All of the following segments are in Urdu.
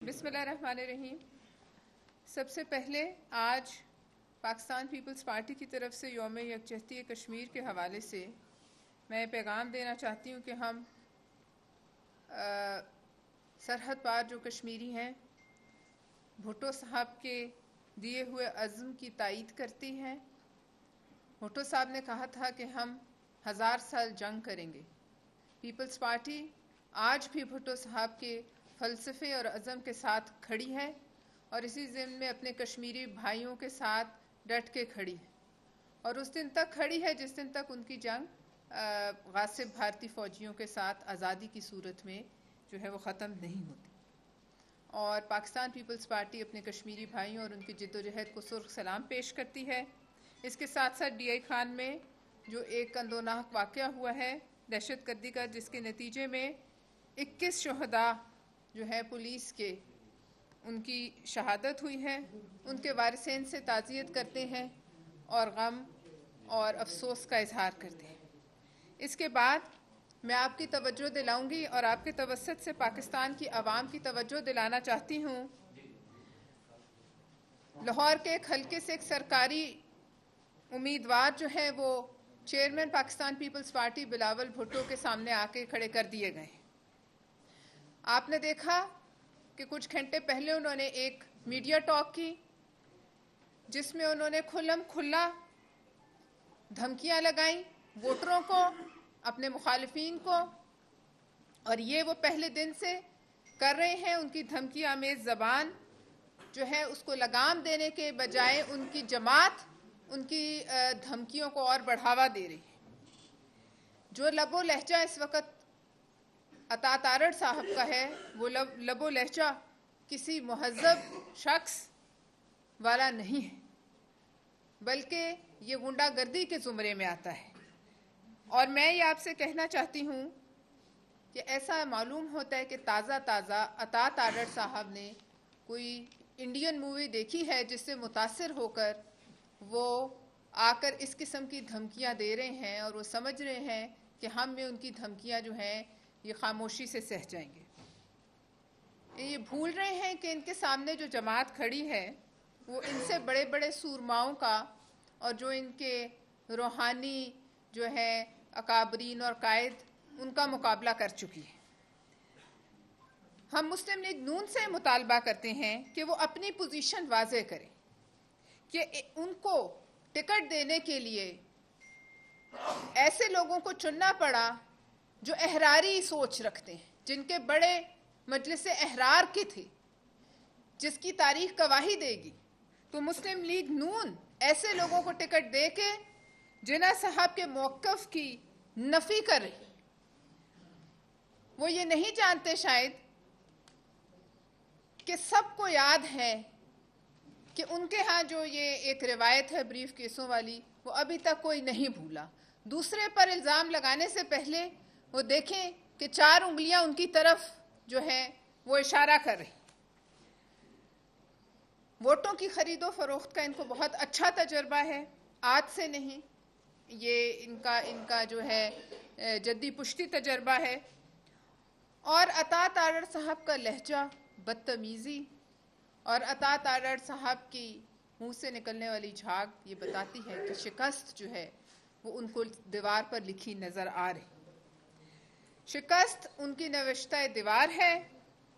بسم اللہ الرحمن الرحیم۔ سب سے پہلے آج پاکستان پیپلز پارٹی کی طرف سے یوم یکجہتی کشمیر کے حوالے سے میں پیغام دینا چاہتی ہوں کہ ہم سرحد پار جو کشمیری ہیں بھٹو صاحب کے دیے ہوئے عزم کی تائید کرتی ہیں۔ بھٹو صاحب نے کہا تھا کہ ہم 1000 سال جنگ کریں گے۔ پیپلز پارٹی آج بھی بھٹو صاحب کے فلسفے اور عزم کے ساتھ کھڑی ہے اور اسی ضمن میں اپنے کشمیری بھائیوں کے ساتھ ڈٹ کے کھڑی ہے اور اس دن تک کھڑی ہے جس دن تک ان کی جنگ غاصب بھارتی فوجیوں کے ساتھ آزادی کی صورت میں جو ہے وہ ختم نہیں ہوتی۔ اور پاکستان پیپلز پارٹی اپنے کشمیری بھائیوں اور ان کی جد و جہد کو سرخ سلام پیش کرتی ہے۔ اس کے ساتھ ساتھ ڈی آئی خان میں جو ایک اندوناک واقعہ ہوا ہے دہشت گردی کا، جس کے نتیجے میں 21 شہداء جو ہے پولیس کے ان کی شہادت ہوئی ہے، ان کے وارثین سے تعزیت کرتے ہیں اور غم اور افسوس کا اظہار کرتے ہیں۔ اس کے بعد میں آپ کی توجہ دلاؤں گی اور آپ کے توسط سے پاکستان کی عوام کی توجہ دلانا چاہتی ہوں۔ لاہور کے ایک حلقے سے ایک سرکاری امیدوار جو ہے وہ چیئرمین پاکستان پیپلز پارٹی بلاول بھٹو کے سامنے آ کے کھڑے کر دیے گئے۔ آپ نے دیکھا کہ کچھ گھنٹے پہلے انہوں نے ایک میڈیا ٹاک کی جس میں انہوں نے کھلم کھلا دھمکیاں لگائیں ووٹروں کو، اپنے مخالفین کو، اور یہ وہ پہلے دن سے کر رہے ہیں۔ ان کی دھمکی آمیز زبان جو ہے اس کو لگام دینے کے بجائے ان کی جماعت ان کی دھمکیوں کو اور بڑھاوا دے رہی ہے۔ جو لب و لہجہ اس وقت عطا تارڑ صاحب کا ہے وہ لب و لہجہ کسی مہذب شخص والا نہیں ہے، بلکہ یہ غنڈہ گردی کے زمرے میں آتا ہے۔ اور میں یہ آپ سے کہنا چاہتی ہوں کہ ایسا معلوم ہوتا ہے کہ تازہ عطا تارڑ صاحب نے کوئی انڈین مووی دیکھی ہے جس سے متاثر ہو کر وہ آ کر اس قسم کی دھمکیاں دے رہے ہیں اور وہ سمجھ رہے ہیں کہ ہم میں ان کی دھمکیاں جو ہیں یہ خاموشی سے سہ جائیں گے۔ یہ بھول رہے ہیں کہ ان کے سامنے جو جماعت کھڑی ہے وہ ان سے بڑے بڑے سورماؤں کا اور جو ان کے روحانی جو ہے اکابرین اور قائد ان کا مقابلہ کر چکی ہے۔ ہم مسلم لیگ نون سے مطالبہ کرتے ہیں کہ وہ اپنی پوزیشن واضح کریں کہ ان کو ٹکٹ دینے کے لیے ایسے لوگوں کو چننا پڑا جو احراری سوچ رکھتے ہیں، جن کے بڑے مجلس احرار کے تھے، جس کی تاریخ گواہی دے گی۔ تو مسلم لیگ نون ایسے لوگوں کو ٹکٹ دے کے جناح صاحب کے موقف کی نفی کر رہی۔ وہ یہ نہیں جانتے شاید کہ سب کو یاد ہے کہ ان کے ہاں جو یہ ایک روایت ہے بریف کیسوں والی وہ ابھی تک کوئی نہیں بھولا۔ دوسرے پر الزام لگانے سے پہلے وہ دیکھیں کہ 4 انگلیاں ان کی طرف جو ہے وہ اشارہ کر رہی۔ ووٹوں کی خرید و فروخت کا ان کو بہت اچھا تجربہ ہے، آج سے نہیں، یہ ان کا جو ہے جدی پشتی تجربہ ہے۔ اور عطا تارڑ صاحب کا لہجہ، بدتمیزی اور عطا تارڑ صاحب کی منہ سے نکلنے والی جھاگ یہ بتاتی ہے کہ شکست جو ہے وہ ان کو دیوار پر لکھی نظر آ رہی۔ شکست ان کی نوشتہ دیوار ہے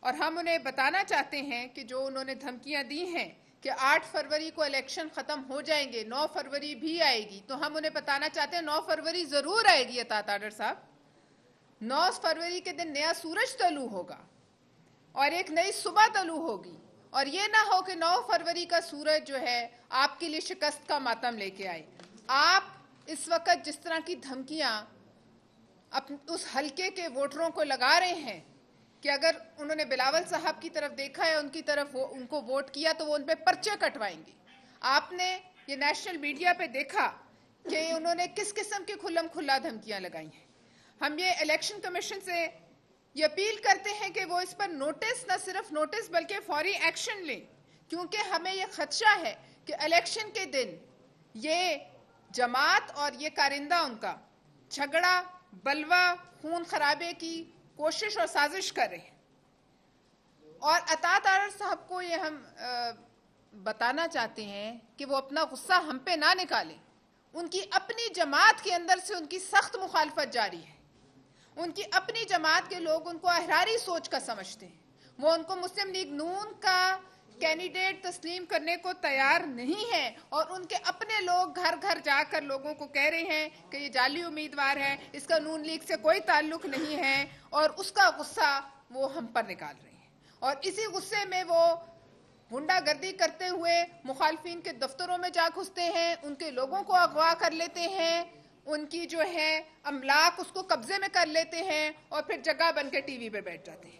اور ہم انہیں بتانا چاہتے ہیں کہ جو انہوں نے دھمکیاں دی ہیں کہ 8 فروری کو الیکشن ختم ہو جائیں گے، 9 فروری بھی آئے گی، تو ہم انہیں بتانا چاہتے ہیں 9 فروری ضرور آئے گی عطا تارڑ صاحب۔ 9 فروری کے دن نیا سورج طلوع ہوگا اور ایک نئی صبح طلوع ہوگی، اور یہ نہ ہو کہ 9 فروری کا سورج جو ہے آپ کے لیے شکست کا ماتم لے کے آئے۔ آپ اس وقت جس طرح کی دھمکیاں اس حلقے کے ووٹروں کو لگا رہے ہیں کہ اگر انہوں نے بلاول صاحب کی طرف دیکھا ہے، ان کی طرف ان کو ووٹ کیا تو وہ ان پہ پرچے کٹوائیں گے۔ آپ نے یہ نیشنل میڈیا پہ دیکھا کہ انہوں نے کس قسم کی کھلم کھلا دھمکیاں لگائی ہیں۔ ہم یہ الیکشن کمیشن سے یہ اپیل کرتے ہیں کہ وہ اس پر نوٹس، نہ صرف نوٹس بلکہ فوری ایکشن لیں، کیونکہ ہمیں یہ خدشہ ہے کہ الیکشن کے دن یہ جماعت اور یہ کارندہ ان کا جھگڑا، بلوہ، خون خرابے کی کوشش اور سازش کر رہے ہیں۔ اور عطا تارڑ صاحب کو یہ ہم بتانا چاہتے ہیں کہ وہ اپنا غصہ ہم پہ نہ نکالیں. ان کی اپنی جماعت کے اندر سے ان کی سخت مخالفت جاری ہے. ان کی اپنی جماعت کے لوگ ان کو احراری سوچ کا سمجھتے ہیں. وہ ان کو مسلم لیگ نون کا کینڈیڈیٹ تسلیم کرنے کو تیار نہیں ہے، اور ان کے اپنے لوگ گھر گھر جا کر لوگوں کو کہہ رہے ہیں کہ یہ جعلی امیدوار ہے، اس کا نون لیگ سے کوئی تعلق نہیں ہے، اور اس کا غصہ وہ ہم پر نکال رہے ہیں. اور اسی غصے میں وہ غنڈہ گردی کرتے ہوئے مخالفین کے دفتروں میں جا گھستے ہیں، ان کے لوگوں کو اغوا کر لیتے ہیں، ان کی جو ہے املاک اس کو قبضے میں کر لیتے ہیں، اور پھر جگہ بن کے ٹی وی پہ بیٹھ جاتے ہیں.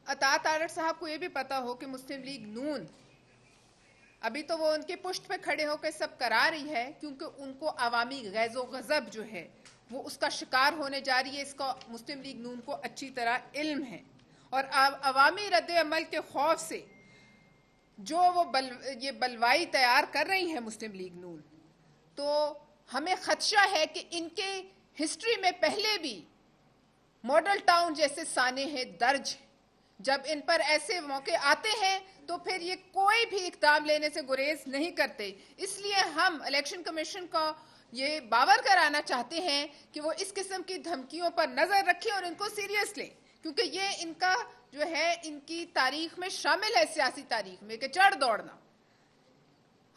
عطا تارڑ صاحب کو یہ بھی پتا ہو کہ مسلم لیگ نون ابھی تو وہ ان کی پشت پہ کھڑے ہو کے سب کرا رہی ہے، کیونکہ ان کو عوامی غیظ و غضب جو ہے وہ اس کا شکار ہونے جا رہی ہے. اس کا مسلم لیگ نون کو اچھی طرح علم ہے، اور عوامی رد عمل کے خوف سے جو وہ یہ بلوائی تیار کر رہی ہے مسلم لیگ نون، تو ہمیں خدشہ ہے کہ ان کے ہسٹری میں پہلے بھی ماڈل ٹاؤن جیسے سانحے درج. جب ان پر ایسے موقع آتے ہیں تو پھر یہ کوئی بھی اقدام لینے سے گریز نہیں کرتے. اس لیے ہم الیکشن کمیشن کو یہ باور کرانا چاہتے ہیں کہ وہ اس قسم کی دھمکیوں پر نظر رکھیں اور ان کو سیریس لیں، کیونکہ یہ ان کا جو ہے ان کی تاریخ میں شامل ہے، سیاسی تاریخ میں، کہ چڑھ دوڑنا.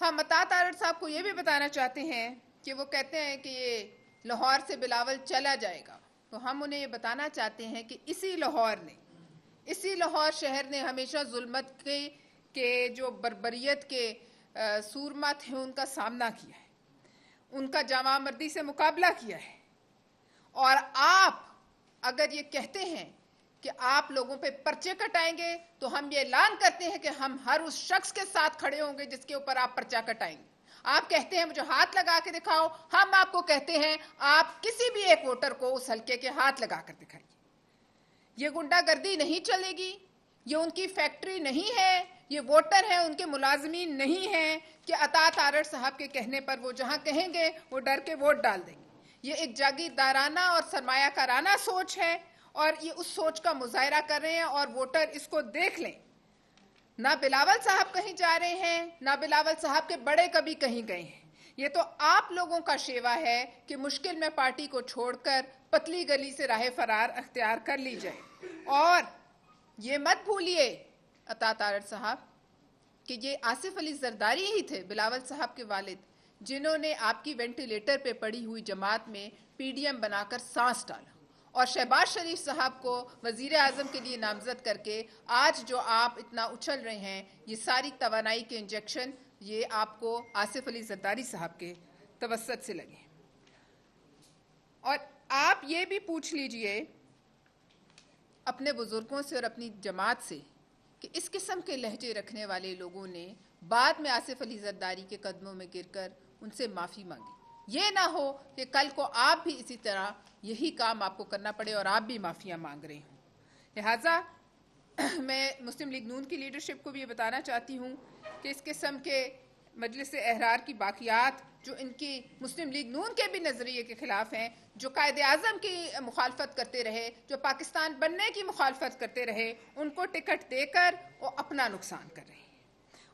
ہم عطا تارڑ صاحب کو یہ بھی بتانا چاہتے ہیں کہ وہ کہتے ہیں کہ یہ لاہور سے بلاول چلا جائے گا، تو ہم انہیں یہ بتانا چاہتے ہیں کہ اسی لاہور شہر نے ہمیشہ ظلمت کے جو بربریت کے سورما تھے ان کا سامنا کیا ہے، ان کا جامع مردی سے مقابلہ کیا ہے. اور آپ اگر یہ کہتے ہیں کہ آپ لوگوں پہ پرچے کٹائیں گے، تو ہم یہ اعلان کرتے ہیں کہ ہم ہر اس شخص کے ساتھ کھڑے ہوں گے جس کے اوپر آپ پرچہ کٹائیں گے. آپ کہتے ہیں مجھے ہاتھ لگا کے دکھاؤ، ہم آپ کو کہتے ہیں آپ کسی بھی ایک ووٹر کو اس حلقے کے ہاتھ لگا کر دکھائیے. یہ غنڈہ گردی نہیں چلے گی، یہ ان کی فیکٹری نہیں ہے، یہ ووٹر ہیں، ان کے ملازمین نہیں ہیں کہ عطا تارڑ صاحب کے کہنے پر وہ جہاں کہیں گے وہ ڈر کے ووٹ ڈال دیں گے. یہ ایک جاگیردارانہ اور سرمایہ کارانہ سوچ ہے، اور یہ اس سوچ کا مظاہرہ کر رہے ہیں، اور ووٹر اس کو دیکھ لیں. نہ بلاول صاحب کہیں جا رہے ہیں، نہ بلاول صاحب کے بڑے کبھی کہیں گئے ہیں. یہ تو آپ لوگوں کا شیوا ہے کہ مشکل میں پارٹی کو چھوڑ کر پتلی گلی سے راہ فرار اختیار کر لی جائے. اور یہ مت بھولیے عطا تارڑ صاحب کہ یہ آصف علی زرداری ہی تھے، بلاول صاحب کے والد، جنہوں نے آپ کی وینٹیلیٹر پہ پڑی ہوئی جماعت میں پی ڈی ایم بنا کر سانس ڈالا، اور شہباز شریف صاحب کو وزیر اعظم کے لیے نامزد کر کے آج جو آپ اتنا اچھل رہے ہیں، یہ ساری توانائی کے انجیکشن یہ آپ کو آصف علی زرداری صاحب کے توسط سے لگے. اور آپ یہ بھی پوچھ لیجئے اپنے بزرگوں سے اور اپنی جماعت سے کہ اس قسم کے لہجے رکھنے والے لوگوں نے بعد میں آصف علی زرداری کے قدموں میں گر کر ان سے معافی مانگی. یہ نہ ہو کہ کل کو آپ بھی اسی طرح یہی کام آپ کو کرنا پڑے اور آپ بھی معافیاں مانگ رہے ہوں. لہٰذا میں مسلم لیگ نون کی لیڈرشپ کو بھی یہ بتانا چاہتی ہوں کہ اس قسم کے مجلس احرار کی باقیات جو ان کی مسلم لیگ نون کے بھی نظریے کے خلاف ہیں، جو قائد اعظم کی مخالفت کرتے رہے، جو پاکستان بننے کی مخالفت کرتے رہے، ان کو ٹکٹ دے کر وہ اپنا نقصان کر رہے ہیں.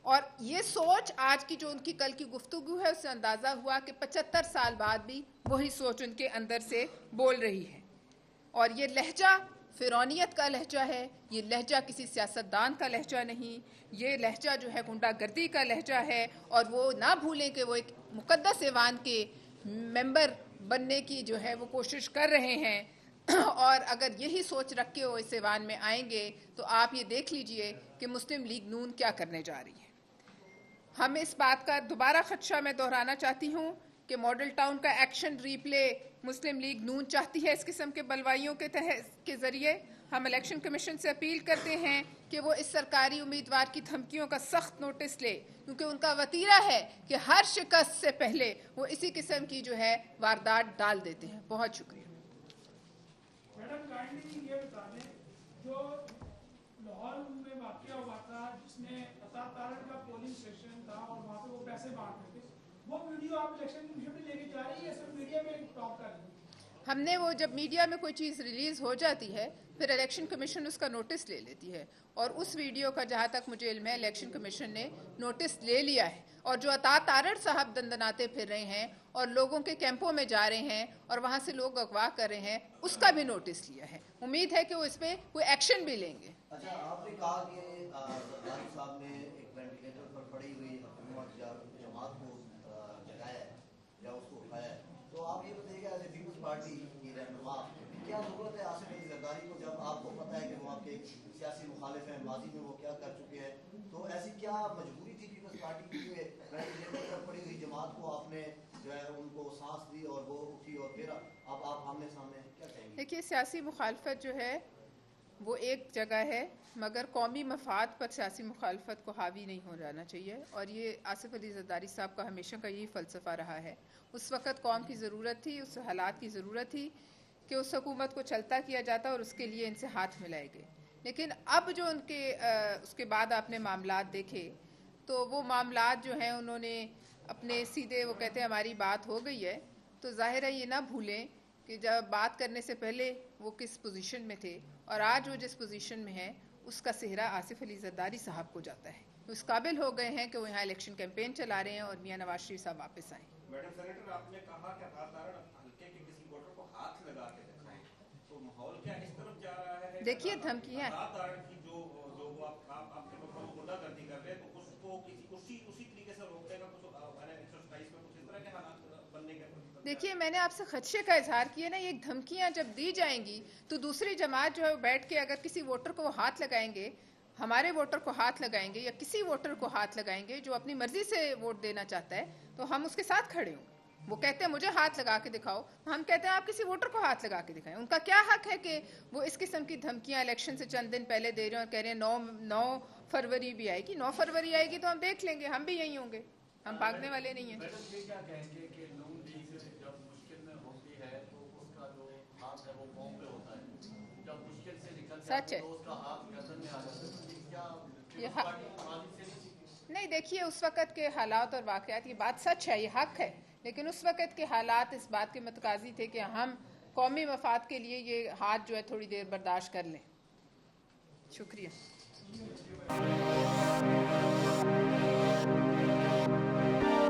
اور یہ سوچ آج کی جو ان کی کل کی گفتگو ہے اس سے اندازہ ہوا کہ 75 سال بعد بھی وہی سوچ ان کے اندر سے بول رہی ہے. اور یہ لہجہ فرعونیت کا لہجہ ہے، یہ لہجہ کسی سیاستدان کا لہجہ نہیں، یہ لہجہ جو ہے غنڈہ گردی کا لہجہ ہے. اور وہ نہ بھولیں کہ وہ ایک مقدس ایوان کے ممبر بننے کی جو ہے وہ کوشش کر رہے ہیں، اور اگر یہی سوچ رکھ کے وہ اس ایوان میں آئیں گے تو آپ یہ دیکھ لیجئے کہ مسلم لیگ نون کیا کرنے جا رہی ہے. ہم اس بات کا دوبارہ خدشہ میں دہرانا چاہتی ہوں کہ ماڈل ٹاؤن کا ایکشن ریپلے مسلم لیگ نون چاہتی ہے اس قسم کے بلوائیوں کے ذریعے. ہم الیکشن کمیشن سے اپیل کرتے ہیں کہ وہ اس سرکاری امیدوار کی دھمکیوں کا سخت نوٹس لے، کیونکہ ان کا وتیرہ ہے کہ ہر شکست سے پہلے وہ اسی قسم کی جو ہے واردات ڈال دیتے ہیں. بہت شکریہ. میڈم کائنڈلی یہ بتا دیں جو لاہور میں واقعہ ہوا تھا جس میں عطا تارڑ کا پولنگ اسٹیشن تھا اور وہاں پہ وہ پیسے بانٹ رہے تھے، وہ ویڈیو آپ الیکشن کمیشن میں لے کے جا رہی ہے یا صرف میڈیا میں ٹاک کر رہی ہے؟ ہم نے وہ جب میڈیا میں کوئی چیز ریلیز ہو جاتی ہے پھر الیکشن کمیشن اس کا نوٹس لے لیتی ہے، اور اس ویڈیو کا جہاں تک مجھے علم ہے الیکشن کمیشن نے نوٹس لے لیا ہے، اور جو عطا تارڑ صاحب دندناتے پھر رہے ہیں اور لوگوں کے کیمپوں میں جا رہے ہیں اور وہاں سے لوگ اغوا کر رہے ہیں اس کا بھی نوٹس لیا ہے. امید ہے کہ وہ اس پہ کوئی ایکشن بھی لیں گے. اچھا، آپ نے کہا کہ زرداری صاحب نے ایک وینٹیلیٹر پر پڑی ہوئی حکومت یا جماعت کو جگایا ہے یا اس کو اٹھایا ہے، تو آپ یہ بتائیے کہ ایز اے پیپلز پارٹی کی رہنما کیا ضرورت ہے آصف علی زرداری کو، جب آپ کو پتہ ہے کہ وہ آپ کے سیاسی مخالف ہیں، ماضی میں وہ کیا کر چکے ہیں، تو ایسی کیا مجبوری تھی پیپلز پارٹی کی کہ وینٹیلیٹر پر پڑی ہوئی جماعت کو آپ نے جو ہے ان کو سانس دی اور وہ اٹھی اور پھر اب آپ آمنے سامنے کیا کہیں گے؟ دیکھیے سیاسی مخالفت جو ہے وہ ایک جگہ ہے، مگر قومی مفاد پر سیاسی مخالفت کو حاوی نہیں ہو جانا چاہیے، اور یہ آصف علی زرداری صاحب کا ہمیشہ کا یہی فلسفہ رہا ہے. اس وقت قوم کی ضرورت تھی، اس حالات کی ضرورت تھی کہ اس حکومت کو چلتا کیا جاتا اور اس کے لیے ان سے ہاتھ ملائے گئے. لیکن اب جو ان کے اس کے بعد آپ نے معاملات دیکھے تو وہ معاملات جو ہیں انہوں نے اپنے سیدھے، وہ کہتے ہیں ہماری بات ہو گئی ہے، تو ظاہر ہے یہ نہ بھولیں کہ جب بات کرنے سے پہلے وہ کس پوزیشن میں تھے، اور آج وہ جس پوزیشن میں ہیں اس کا صحرا آصف علی زرداری صاحب کو جاتا ہے. اس قابل ہو گئے ہیں کہ وہ یہاں الیکشن کیمپین چلا رہے ہیں اور میاں نواز شریف صاحب واپس آئیں. میڈم سینیٹر، آپ نے کہا کہ ہلکے کے کسی ووٹر کو ہاتھ لگا کے دکھائیں، تو ماحول کیا اس طرف جا رہا ہے؟ دیکھیے دھمکیاں کی جو آپ کے غنڈہ گردی کر رہے ہیں تو اس کو اسی طریقے سے روکنے کا کچھ ایکسرسائز میں کچھ اس طرح کے حالات بننے کے. دیکھیے میں نے آپ سے خدشے کا اظہار کیا نا، یہ دھمکیاں جب دی جائیں گی تو دوسری جماعت جو ہے بیٹھ کے اگر کسی ووٹر کو وہ ہاتھ لگائیں گے، ہمارے ووٹر کو ہاتھ لگائیں گے یا کسی ووٹر کو ہاتھ لگائیں گے جو اپنی مرضی سے ووٹ دینا چاہتا ہے، تو ہم اس کے ساتھ کھڑے ہوں. وہ کہتے ہیں مجھے ہاتھ لگا کے دکھاؤ، ہم کہتے ہیں آپ کسی ووٹر کو ہاتھ لگا کے دکھائیں. ان کا کیا حق ہے کہ وہ اس قسم کی دھمکیاں الیکشن سے چند دن پہلے دے رہے ہیں اور کہہ رہے ہیں 9 فروری بھی آئے گی. 9 فروری آئے گی تو ہم دیکھ لیں گے، ہم بھی یہیں ہوں گے، ہم بھاگنے والے نہیں ہیں. میڈم یہ کیا کہیں گے کہ نون لیگ جب مشکل میں ہوتی ہے تو اس کا جو ہاتھ ہے وہ قوم پہ ہوتا ہے، جب مشکل سے نکل جاتی ہے تو اس کا ہاتھ گردن میں آ جاتا ہے. کیا پیپلز پارٹی ماضی سے نہیں سیکھی؟ نہیں، دیکھیے اس وقت کے حالات اور واقعات، یہ بات سچ ہے، یہ حق ہے، لیکن اس وقت کے حالات اس بات کے متقاضی تھے کہ ہم قومی مفاد کے لیے یہ ہاتھ جو ہے تھوڑی دیر برداشت کر لیں. شکریہ.